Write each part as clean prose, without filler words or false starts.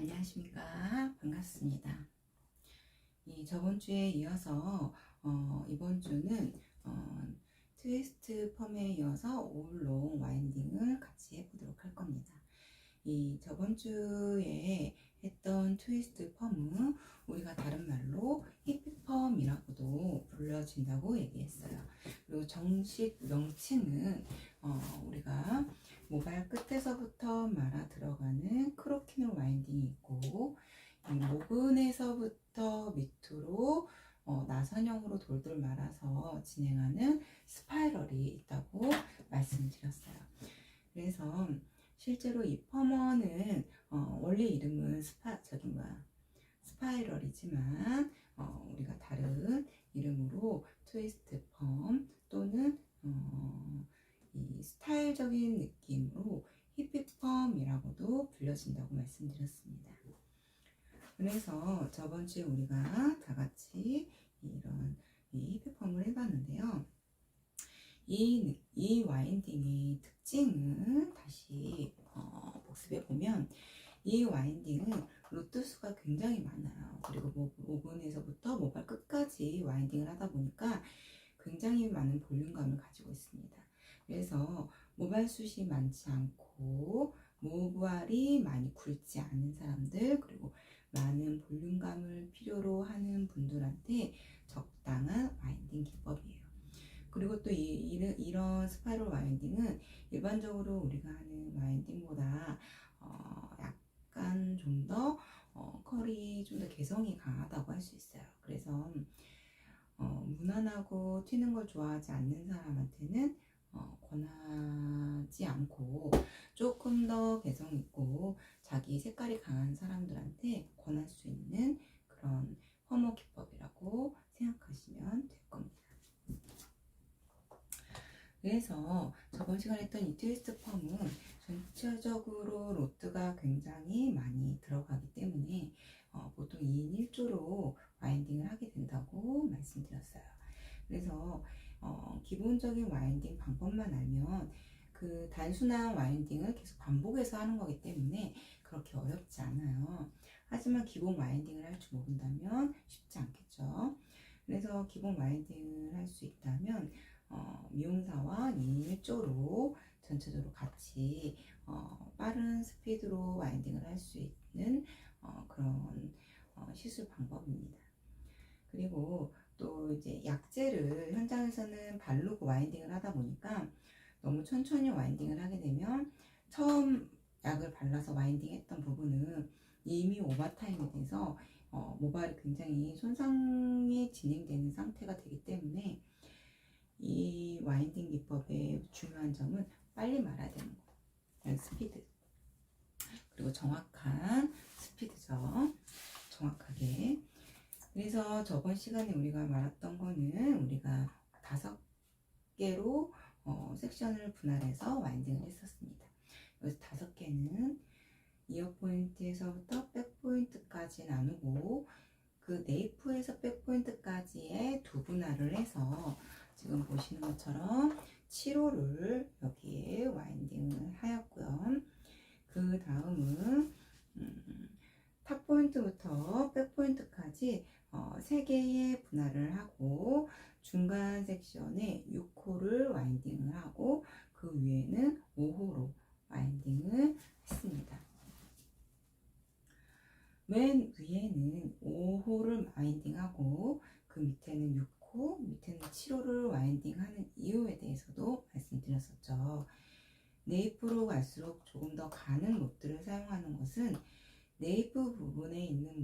안녕하십니까. 반갑습니다. 저번 주에 이어서 이번 주는 트위스트 펌에 이어서 오울롱 와인딩을 같이 해보도록 할 겁니다. 저번 주에 했던 트위스트 펌은 우리가 다른 말로 히피펌이라고도 불려진다고 얘기했어요. 그리고 정식 명칭은 우리가 모발 끝에서부터 말아 들어가는 크로키놀 와인딩이 있고, 이 모근에서부터 밑으로 나선형으로 돌돌 말아서 진행하는 스파이럴이 있다고 말씀드렸어요. 그래서 실제로 이 펌머는 원래 이름은 스파이럴이지만 우리가 다른 이름으로 트위스트 펌 또는 이 스타일적인 느낌으로 히피펌이라고도 불려진다고 말씀드렸습니다. 그래서 저번 주에 우리가 다 같이 이런 히피펌을 해봤는데요. 이 와인딩의 특징을 다시 복습해 보면, 이 와인딩은 루트 수가 굉장히 많아요. 그리고 모근에서부터 모발 끝까지 와인딩을 하다 보니까 굉장히 많은 볼륨감을 가지고 있습니다. 그래서 모발 숱이 많지 않고 모발이 많이 굵지 않은 사람들, 그리고 많은 볼륨감을 필요로 하는 분들한테 적당한 와인딩 기법이에요. 그리고 또 이런 스파이럴 와인딩은 일반적으로 우리가 하는 와인딩보다 약간 좀 더 컬이 좀 더 개성이 강하다고 할 수 있어요. 그래서 무난하고 튀는 걸 좋아하지 않는 사람한테는 권하지 않고, 조금 더 개성 있고 자기 색깔이 강한 사람들한테 권할 수 있는 그런 펌머 기법이라고 생각하시면 될 겁니다. 그래서 저번 시간에 했던 이 트위스트 펌은 전체적으로 로트가 굉장히 많이 들어가기 때문에 보통 2인 1조로 와인딩을 하게 된다고 말씀드렸어요. 그래서 기본적인 와인딩 방법만 알면 그 단순한 와인딩을 계속 반복해서 하는 거기 때문에 그렇게 어렵지 않아요. 하지만 기본 와인딩을 할 줄 모른다면 쉽지 않겠죠. 그래서 기본 와인딩을 할 수 있다면 미용사와 2인 1조로 전체적으로 같이 빠른 스피드로 와인딩을 할 수 있는 그런 시술 방법입니다. 그리고 또 이제 약재를 현장에서는 바르고 와인딩을 하다 보니까 너무 천천히 와인딩을 하게 되면 처음 약을 발라서 와인딩 했던 부분은 이미 오버타임이 돼서 모발이 굉장히 손상이 진행되는 상태가 되기 때문에 이 와인딩 기법의 중요한 점은 빨리 말아야 되는 거예요. 스피드. 그리고 정확한 스피드죠. 정확하게. 그래서 저번 시간에 우리가 말했던 거는 우리가 5개로 섹션을 분할해서 와인딩을 했었습니다. 여기서 5개는 이어 포인트에서부터 백 포인트까지 나누고, 그 네이프에서 백 포인트까지의 두 분할을 해서 지금 보시는 것처럼 7호를 여기에 와인딩을 하였고요. 그 다음은 탑 포인트부터 백 포인트까지 3개의 분할을 하고, 중간 섹션에 6호를 와인딩을 하고, 그 위에는 5호로 와인딩을 했습니다. 맨 위에는 5호를 와인딩하고 그 밑에는 6호, 밑에는 7호를 와인딩하는 이유에 대해서도 말씀드렸었죠. 네이프로 갈수록 조금 더 가는 롯들을 사용하는 것은 네이프 부분에 있는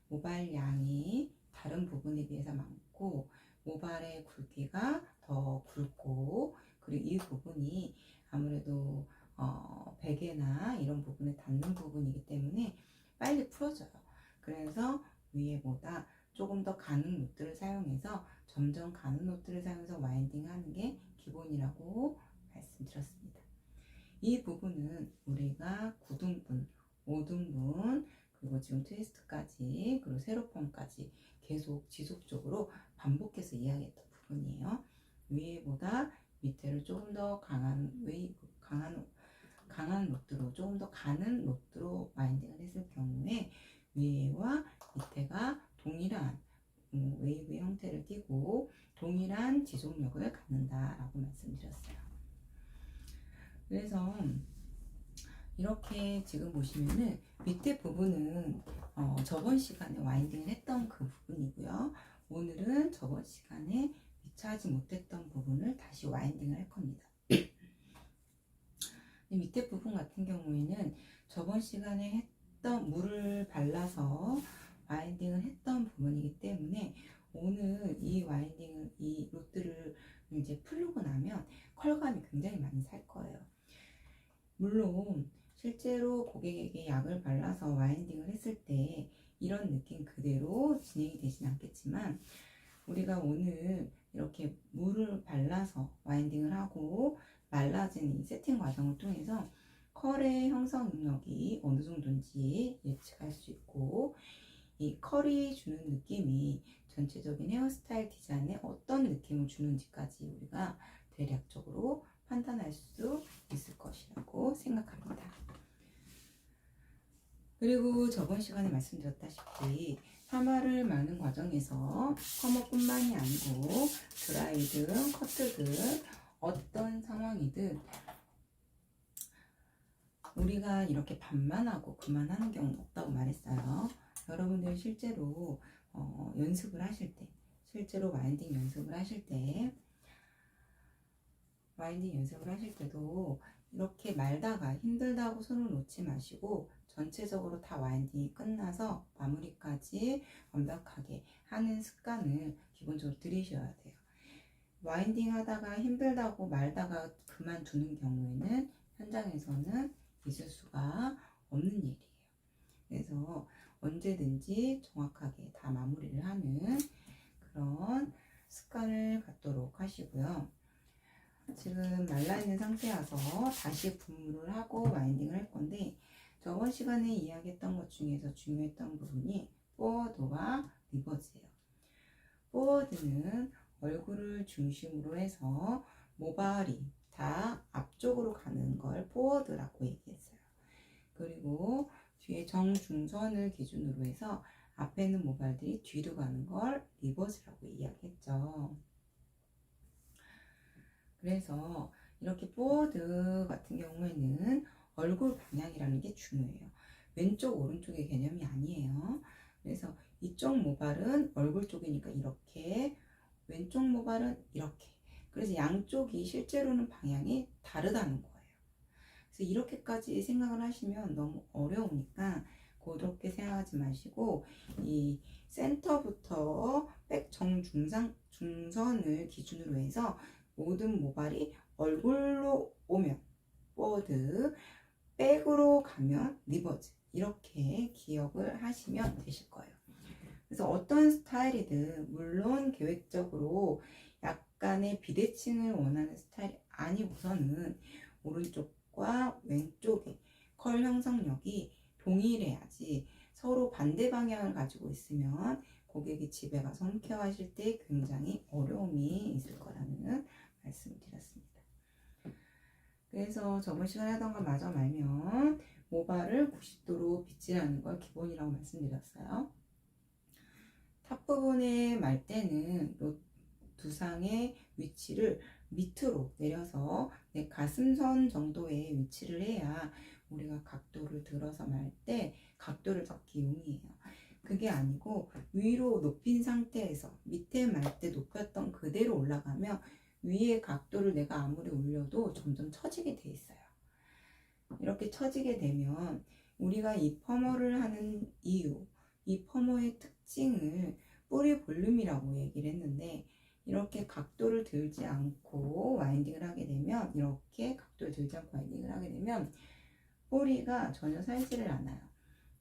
모발 양이 다른 부분에 비해서 많고, 모발의 굵기가 더 굵고, 그리고 이 부분이 아무래도 베개나 이런 부분에 닿는 부분이기 때문에 빨리 풀어져요. 그래서 위에보다 조금 더 가는 롯들을 사용해서, 점점 가는 롯들을 사용해서 와인딩 하는 게 기본이라고 말씀드렸습니다. 이 부분은 우리가 9등분, 5등분, 그리고 지금 트위스트까지, 그리고 세로펌까지 계속 지속적으로 반복해서 이야기했던 부분이에요. 위에보다 밑에를 조금 더 강한 롯들로 조금 더 가는 로트로 와인딩을 했을 경우에 위에와 밑에가 동일한 웨이브의 형태를 띠고 동일한 지속력을 갖는다라고 말씀드렸어요. 그래서 이렇게 지금 보시면은 밑에 부분은 저번 시간에 와인딩을 했던 그 부분이고요. 오늘은 저번 시간에 미처 하지 못했던 부분을 다시 와인딩을 할 겁니다. 밑에 부분 같은 경우에는 저번 시간에 했던 물을 발라서 와인딩을 했던 부분이기 때문에 오늘 이 와인딩을, 이 로트를 이제 풀고 나면 컬감이 굉장히 많이 살 거예요. 물론 실제로 고객에게 약을 발라서 와인딩을 했을 때 이런 느낌 그대로 진행이 되진 않겠지만 우리가 오늘 이렇게 물을 발라서 와인딩을 하고 말라진 이 세팅 과정을 통해서 컬의 형성 능력이 어느 정도인지 예측할 수 있고 이 컬이 주는 느낌이 전체적인 헤어스타일 디자인에 어떤 느낌을 주는지까지 우리가 대략적으로 판단할 수 있을 것이라고 생각합니다. 그리고 저번 시간에 말씀드렸다시피 파마를 마는 과정에서 펌업뿐만이 아니고 드라이든 커트든 어떤 상황이든 우리가 이렇게 반만 하고 그만하는 경우는 없다고 말했어요. 여러분들 실제로 연습을 하실 때, 실제로 와인딩 연습을 하실 때 도 이렇게 말다가 힘들다고 손을 놓지 마시고 전체적으로 다 와인딩이 끝나서 마무리까지 완벽하게 하는 습관을 기본적으로 들이셔야 돼요. 와인딩 하다가 힘들다고 말다가 그만두는 경우에는 현장에서는 있을 수가 없는 일이에요. 그래서 언제든지 정확하게 다 마무리를 하는 그런 습관을 갖도록 하시고요. 지금 말라있는 상태여서 다시 분무를 하고 와인딩을 할 건데 저번 시간에 이야기했던 것 중에서 중요했던 부분이 포워드와 리버즈예요. 포워드는 얼굴을 중심으로 해서 모발이 다 앞쪽으로 가는 걸 포워드라고 얘기했어요. 그리고 뒤에 정중선을 기준으로 해서 앞에 있는 모발들이 뒤로 가는 걸 리버즈라고 이야기했죠. 그래서 이렇게 포워드 같은 경우에는 얼굴 방향이라는 게 중요해요. 왼쪽 오른쪽의 개념이 아니에요. 그래서 이쪽 모발은 얼굴 쪽이니까 이렇게, 왼쪽 모발은 이렇게. 그래서 양쪽이 실제로는 방향이 다르다는 거예요. 그래서 이렇게까지 생각을 하시면 너무 어려우니까 그렇게 생각하지 마시고 이 센터부터 백 정중선을 기준으로 해서 모든 모발이 얼굴로 오면 포워드, 백으로 가면 리버즈, 이렇게 기억을 하시면 되실 거예요. 그래서 어떤 스타일이든 물론 계획적으로 약간의 비대칭을 원하는 스타일이 아니고서는 오른쪽과 왼쪽의 컬 형성력이 동일해야지 서로 반대 방향을 가지고 있으면 고객이 집에 가서 홈케어 하실 때 굉장히 어려움이 있을 거라는 말씀을 드렸습니다. 그래서 저번 시간에 하던 거 마저 말면 모발을 90도로 빗질하는 걸 기본이라고 말씀드렸어요. 탑 부분에 말 때는 두상의 위치를 밑으로 내려서 내 가슴선 정도의 위치를 해야 우리가 각도를 들어서 말 때 각도를 잡기 용이해요. 그게 아니고 위로 높인 상태에서 밑에 말 때 높였던 그대로 올라가면 위에 각도를 내가 아무리 올려도 점점 처지게 돼 있어요. 이렇게 처지게 되면 우리가 이 펌어를 하는 이유, 이 펌어의 특징을 뿌리 볼륨이라고 얘기를 했는데 이렇게 각도를 들지 않고 와인딩을 하게 되면 이렇게 각도를 들지 않고 와인딩을 하게 되면 뿌리가 전혀 살지를 않아요.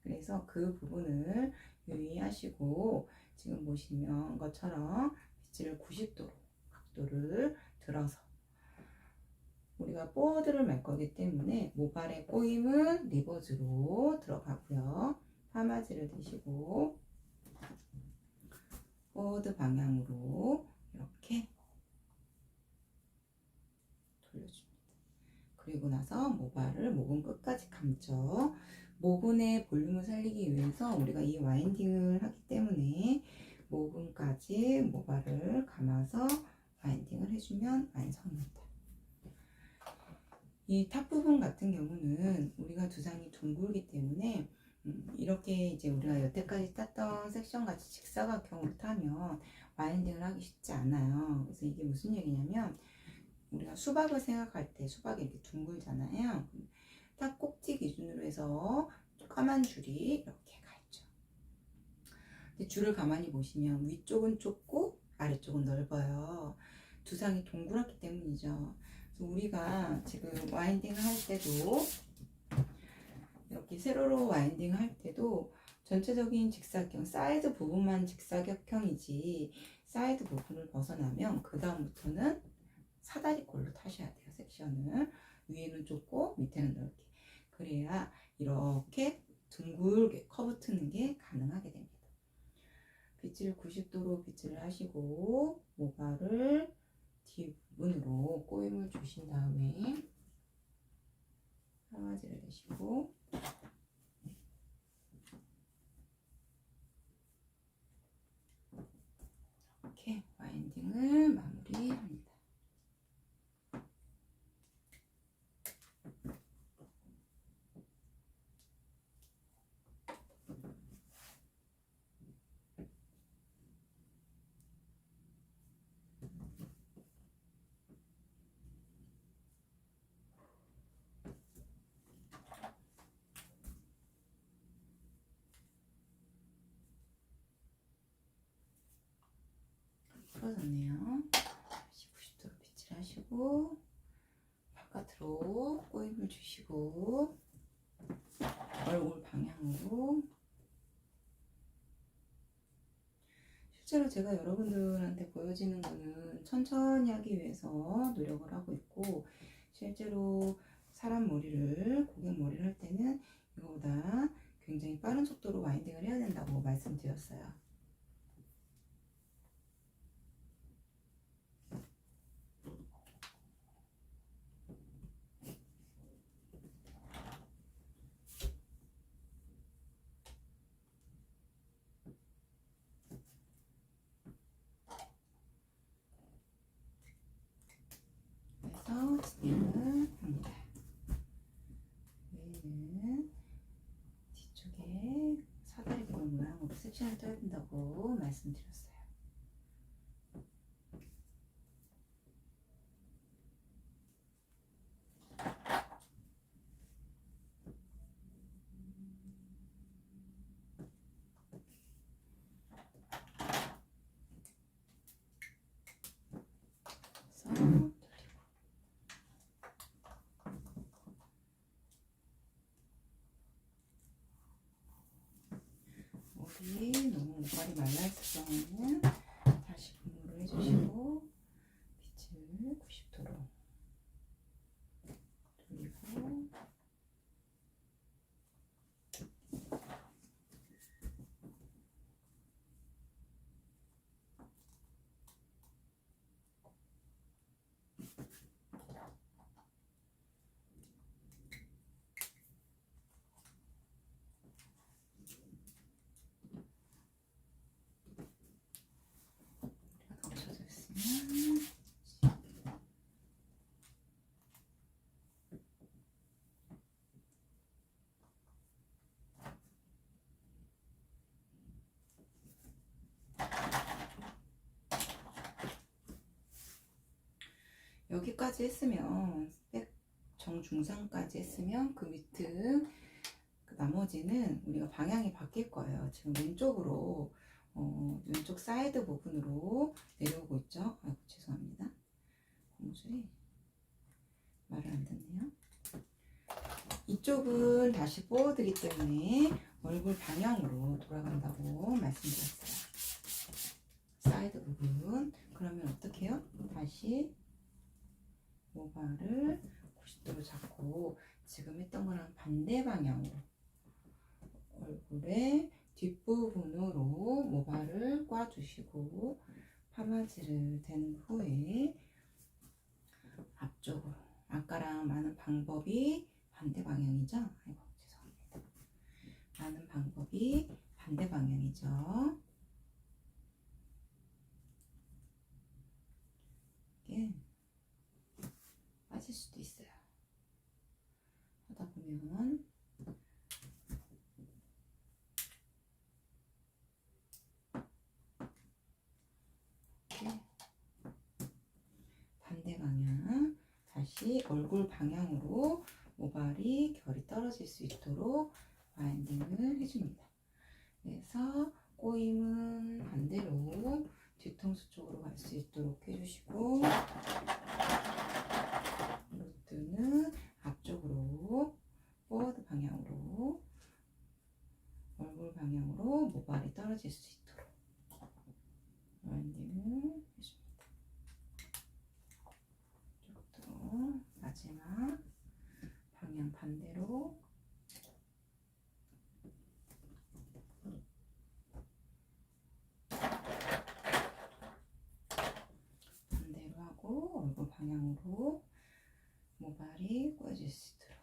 그래서 그 부분을 유의하시고 지금 보시면 것처럼 빗질을 90도로 각도를 들어서 우리가 포워드를 말 거기 때문에 모발의 꼬임은 리버즈로 들어가고요. 파마지를 드시고 포워드 방향으로 이렇게 돌려줍니다. 그리고 나서 모발을 모근 끝까지 감죠. 모근의 볼륨을 살리기 위해서 우리가 이 와인딩을 하기 때문에 모근까지 모발을 감아서 와인딩을 해주면 완성입니다. 이 탑 부분 같은 경우는 우리가 두상이 둥글기 때문에 이렇게 이제 우리가 여태까지 땄던 섹션 같이 직사각형으로 타면 와인딩을 하기 쉽지 않아요. 그래서 이게 무슨 얘기냐면 우리가 수박을 생각할 때 수박이 이렇게 둥글잖아요. 딱 꼭지 기준으로 해서 까만 줄이 이렇게 가 있죠. 근데 줄을 가만히 보시면 위쪽은 좁고 아래쪽은 넓어요. 두상이 동그랗기 때문이죠. 그래서 우리가 지금 와인딩을 할 때도 이렇게 세로로 와인딩 할 때도 전체적인 직사각형 사이드 부분만 직사각형이지 사이드 부분을 벗어나면 그 다음부터는 사다리꼴로 타셔야 돼요. 섹션을 위에는 좁고 밑에는 넓게, 그래야 이렇게 둥글게 커브 트는 게 가능하게 됩니다. 빗질 90도로 빗질을 하시고 모발을 뒷부분으로 꼬임을 주신 다음에 파마지를 내시고 이렇게 와인딩을 마무리합니다. 풀어졌네요. 다시 90도로 빗질하시고 바깥으로 꼬임을 주시고 얼굴 방향으로. 실제로 제가 여러분들한테 보여지는 거는 천천히 하기 위해서 노력을 하고 있고, 실제로 사람 머리를, 고객 머리를 할 때는 이거보다 굉장히 빠른 속도로 와인딩을 해야 된다고 말씀드렸어요. 그래서 진행을 합니다. 얘는 뒤쪽에 사다리 꼴 모양으로 섹션을 떠야 된다고 말씀드렸어요. 그래서 머리 너무 모발이 말라있을 경우에는 다시 분무를 해주시고 빗질 90도로 돌리고 덮쳐졌으면 여기까지 했으면 백 정중상까지 했으면 그 밑은 그 나머지는 우리가 방향이 바뀔 거예요. 지금 왼쪽으로 왼쪽 사이드 부분으로 내려오고 있죠. 아이고 죄송합니다. 고무줄이 말을 안 듣네요. 이쪽은 다시 뽑아드리기 때문에 얼굴 방향으로 돌아간다고 말씀드렸어요. 사이드 부분. 그러면 어떻게 해요? 다시 모발을 90도로 잡고 지금 했던 거랑 반대 방향으로 얼굴의 뒷부분으로 모발을 꽈주시고 파마지를 댄 후에 앞쪽으로 아까랑 많은 방법이 반대 방향이죠? 아이고, 죄송합니다. 많은 방법이 반대 방향이죠. 이게 빠질 수도 있어요. 하다 보면 반대 방향 다시 얼굴 방향으로 모발이 결이 떨어질 수 있도록 와인딩을 해줍니다. 그래서 꼬임은 반대로 뒤통수 쪽으로 갈 수 있도록 해주시고, 로트는 앞쪽으로 포워드 방향으로 얼굴 방향으로 모발이 떨어질 수 있도록 와인딩을 해줍니다. 이쪽도 마지막 방향 반대로 하고 얼굴 방향으로 모발이 꼬여질 수 있도록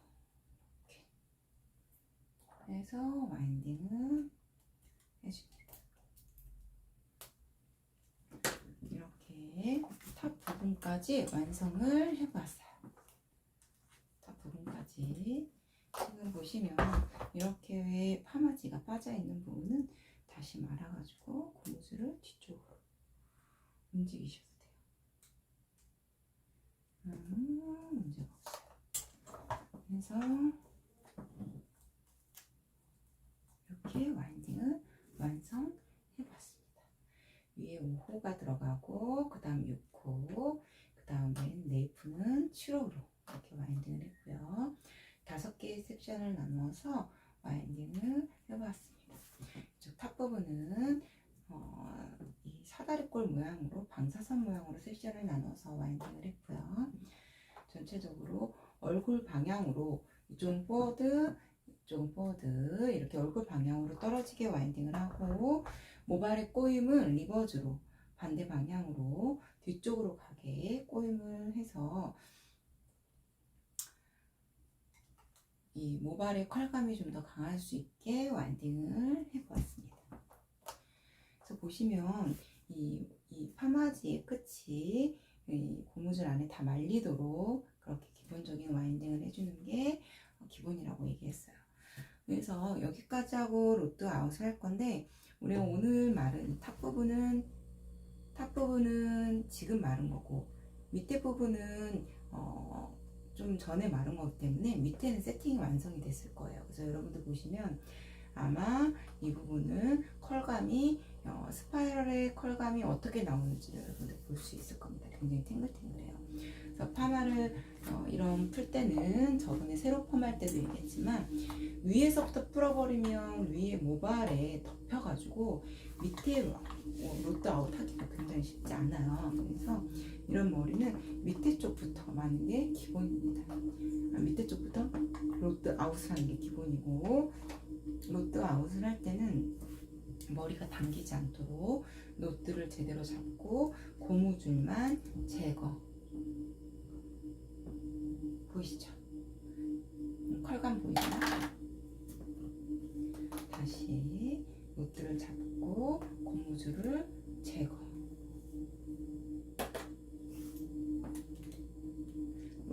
이렇게 해서 와인딩을 해줍니다. 이렇게 탑 부분까지 완성을 해봤어요. 탑 부분까지 지금 보시면 이렇게 왜 파마지가 빠져있는 부분은 다시 말아가지고 고무줄을 뒤쪽으로 움직이셔도 돼요. 문제가 없어요. 그래서 이렇게 와인딩을 완성해봤습니다. 위에 5호가 들어가고 그 다음 6호, 그 다음에 네이프는 7호로 이렇게 와인딩을 했고요. 5개의 섹션을 나누어서 와인딩을 해봤습니다. 이쪽 탑 부분은 이 사다리꼴 모양으로 방사선 모양으로 섹션을 나눠서 와인딩을 했고요. 전체적으로 얼굴 방향으로 이쪽은 포워드, 이쪽은 포워드 이렇게 얼굴 방향으로 떨어지게 와인딩을 하고, 모발의 꼬임은 리버즈로 반대 방향으로 뒤쪽으로 가게 꼬임을 해서 이 모발의 컬감이 좀 더 강할 수 있게 와인딩을 해보았습니다. 그래서 보시면 이 파마지의 끝이 이 고무줄 안에 다 말리도록 그렇게 기본적인 와인딩을 해주는 게 기본이라고 얘기했어요. 그래서 여기까지 하고 로드 아웃을 할 건데, 우리가 오늘 마른 이 탑 부분은 지금 마른 거고, 밑에 부분은 좀 전에 마른 거기 때문에 밑에는 세팅이 완성이 됐을 거예요. 그래서 여러분들 보시면 아마 이 부분은 컬감이 스파이럴의 컬감이 어떻게 나오는지 여러분들 볼 수 있을 겁니다. 굉장히 탱글탱글해요. 그래서 파마를 이런 풀 때는 저번에 새로 펌할 때도 얘기했지만, 위에서부터 풀어버리면 위에 모발에 덮여가지고 밑에 로드 아웃 하기가 굉장히 쉽지 않아요. 그래서 이런 머리는 밑에 쪽부터 마는 게 기본입니다. 밑에 쪽부터 로드 아웃을 하는 게 기본이고, 로드 아웃을 할 때는 머리가 당기지 않도록 노트를 제대로 잡고 고무줄만 제거. 보이시죠? 컬감 보이시나요? 다시 노트를 잡고 고무줄을 제거.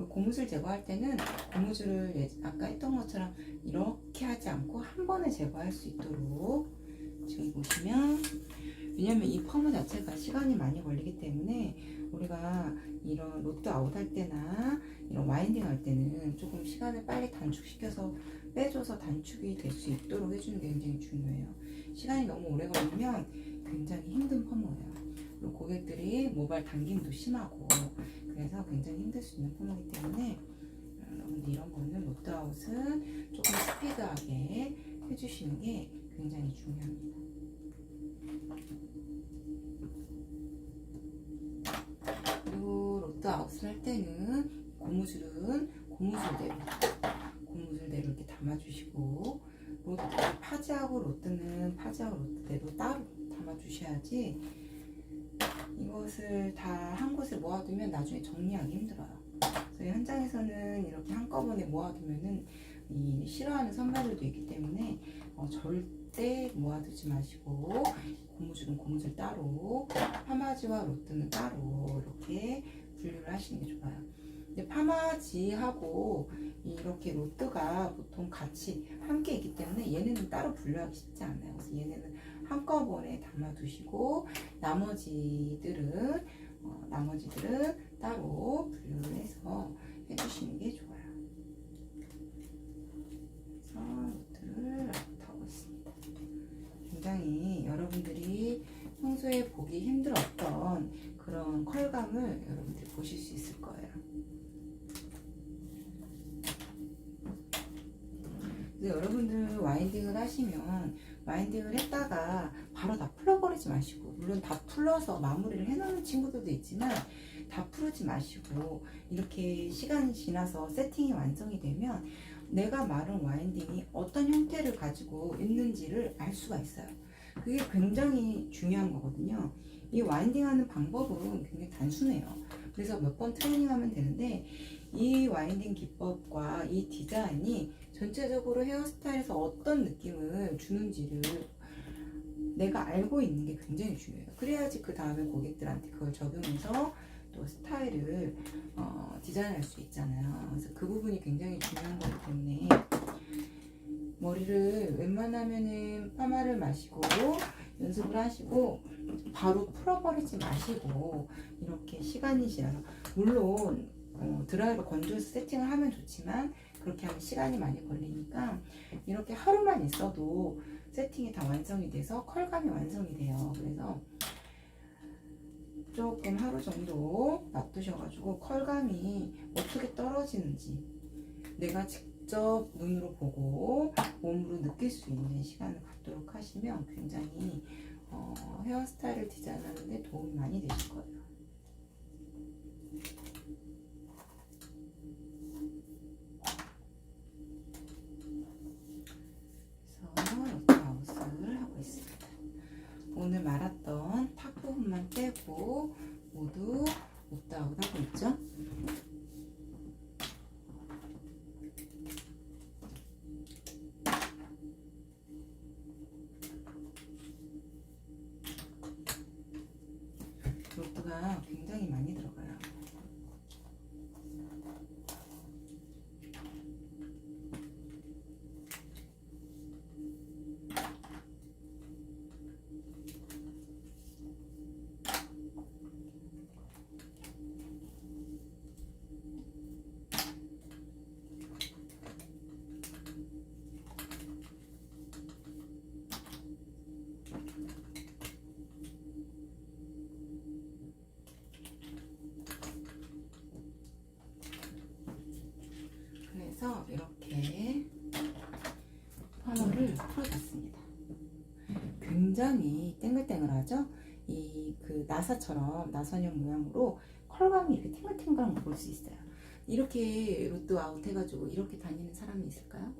고무줄 제거할 때는 고무줄을 아까 했던 것처럼 이렇게 하지 않고 한 번에 제거할 수 있도록, 지금 보시면, 왜냐면 이 펌 자체가 시간이 많이 걸리기 때문에 우리가 이런 로드 아웃 할 때나 이런 와인딩 할 때는 조금 시간을 빨리 단축시켜서 빼줘서 단축이 될 수 있도록 해주는 게 굉장히 중요해요. 시간이 너무 오래 걸리면 굉장히 힘든 펌머예요. 그리고 고객들이 모발 당김도 심하고 그래서 굉장히 힘들 수 있는 펌머이기 때문에 여러분들 이런 거는 로드 아웃은 조금 스피드하게 해주시는 게 굉장히 중요합니다. 그리고 로드 아웃을 할 때는 고무줄은 고무줄대로 이렇게 담아주시고, 파지하고 로드는 파지하고 로드대로 따로 담아주셔야지, 이것을 다 한 곳에 모아두면 나중에 정리하기 힘들어요. 그래서 현장에서는 이렇게 한꺼번에 모아두면은 이 싫어하는 선배들도 있기 때문에 절대 모아두지 마시고 고무줄은 고무줄 따로, 파마지와 로트는 따로 이렇게 분류를 하시는 게 좋아요. 근데 파마지하고 이렇게 로트가 보통 같이 함께 있기 때문에 얘네는 따로 분류하기 쉽지 않아요. 그래서 얘네는 한꺼번에 담아두시고 나머지들은 따로 분류를 해서 해주시는 게 좋아요. 그래서 로트를 타고 있습니다. 굉장히 여러분들이 평소에 보기 힘들었던 그런 컬감을 여러분들이 보실 수 있을 거예요. 그래서 여러분들 와인딩을 하시면 와인딩을 했다가 바로 다 풀어버리지 마시고, 물론 다 풀러서 마무리를 해놓는 친구들도 있지만 다 풀지 마시고 이렇게 시간이 지나서 세팅이 완성이 되면 내가 마른 와인딩이 어떤 형태를 가지고 있는지를 알 수가 있어요. 그게 굉장히 중요한 거거든요. 이 와인딩 하는 방법은 굉장히 단순해요. 그래서 몇 번 트레이닝하면 되는데 이 와인딩 기법과 이 디자인이 전체적으로 헤어스타일에서 어떤 느낌을 주는지를 내가 알고 있는 게 굉장히 중요해요. 그래야지 그 다음에 고객들한테 그걸 적용해서 또 스타일을 디자인할 수 있잖아요. 그래서 그 부분이 굉장히 중요한 거기 때문에 머리를 웬만하면은 파마를 마시고 연습을 하시고 바로 풀어버리지 마시고 이렇게 시간이 지나서, 물론 드라이로 건조해서 세팅을 하면 좋지만 그렇게 하면 시간이 많이 걸리니까 이렇게 하루만 있어도 세팅이 다 완성이 돼서 컬감이 완성이 돼요. 그래서 조금 하루 정도 놔두셔가지고 컬감이 어떻게 떨어지는지 내가 직접 눈으로 보고 몸으로 느낄 수 있는 시간을 갖도록 하시면 굉장히 헤어스타일을 디자인하는 데 도움이 많이 되실 거예요. 아웃을 하고 있습니다. 오늘 말았던 탑 부분만 떼고 모두 옵다웃 하고 있죠. 로트가 굉장히 많이 들어가요. 그래서 이렇게 파마를 풀어줬습니다. 굉장히 땡글땡글하죠? 그 나사처럼 나선형 모양으로 컬감이 이렇게 탱글탱글한 거 볼 수 있어요. 이렇게 로또 아웃 해가지고 이렇게 다니는 사람이 있을까요?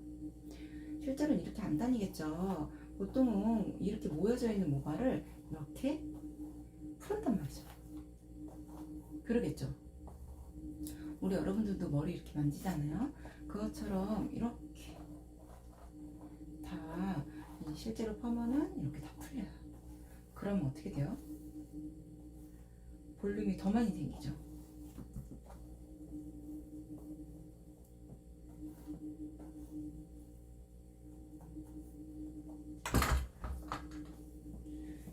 실제로는 이렇게 안 다니겠죠. 보통은 이렇게 모여져 있는 모발을 이렇게 풀었단 말이죠. 그러겠죠. 우리 여러분들도 머리 이렇게 만지잖아요. 그것처럼 이렇게 다 실제로 파마는 이렇게 다 풀려요. 그러면 어떻게 돼요? 볼륨이 더 많이 생기죠.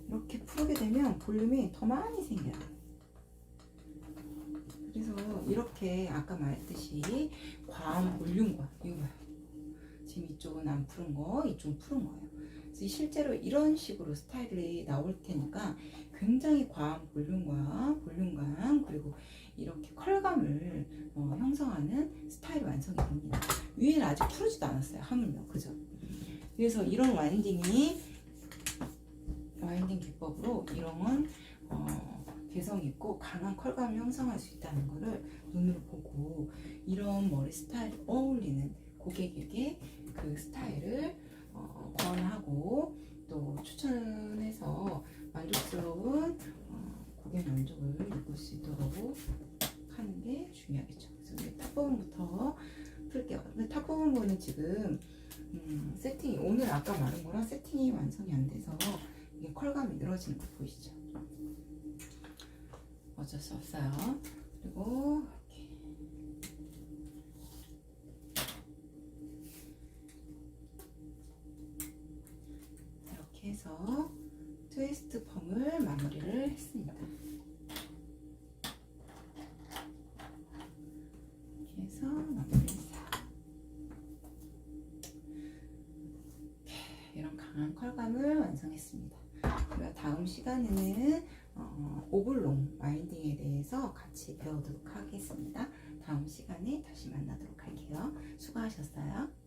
이렇게 풀게 되면 볼륨이 더 많이 생겨요. 그래서 이렇게 아까 말했듯이 과한 볼륨과, 이거 봐요. 지금 이쪽은 안 푸른 거, 이쪽은 푸른 거예요. 그래서 실제로 이런 식으로 스타일이 나올 테니까 굉장히 과한 볼륨감, 그리고 이렇게 컬감을 형성하는 스타일이 완성이 됩니다. 위에는 아직 푸르지도 않았어요. 하물며, 그죠? 그래서 이런 와인딩 기법으로 이런 개성 있고 강한 컬감을 형성할 수 있다는 것을 눈으로 보고 이런 머리 스타일에 어울리는 고객에게 그 스타일을 권하고 또 추천해서 만족스러운 고객 만족을 이룰 수 있도록 하는 게 중요하겠죠. 그래서 우리 탑 부분부터 풀게요. 근데 탑 부분은 지금 세팅이 오늘 아까 말한 거랑 세팅이 완성이 안 돼서 이게 컬감이 늘어지는 거 보이시죠? 어쩔 수 없어요. 그리고 이렇게 해서 트위스트 펌을 마무리를 했습니다. 이렇게 해서 마무리했어요. 이런 강한 컬감을 완성했습니다. 그리고 다음 시간에는 오블롱 와인딩에 대해서 같이 배우도록 하겠습니다. 다음 시간에 다시 만나도록 할게요. 수고하셨어요.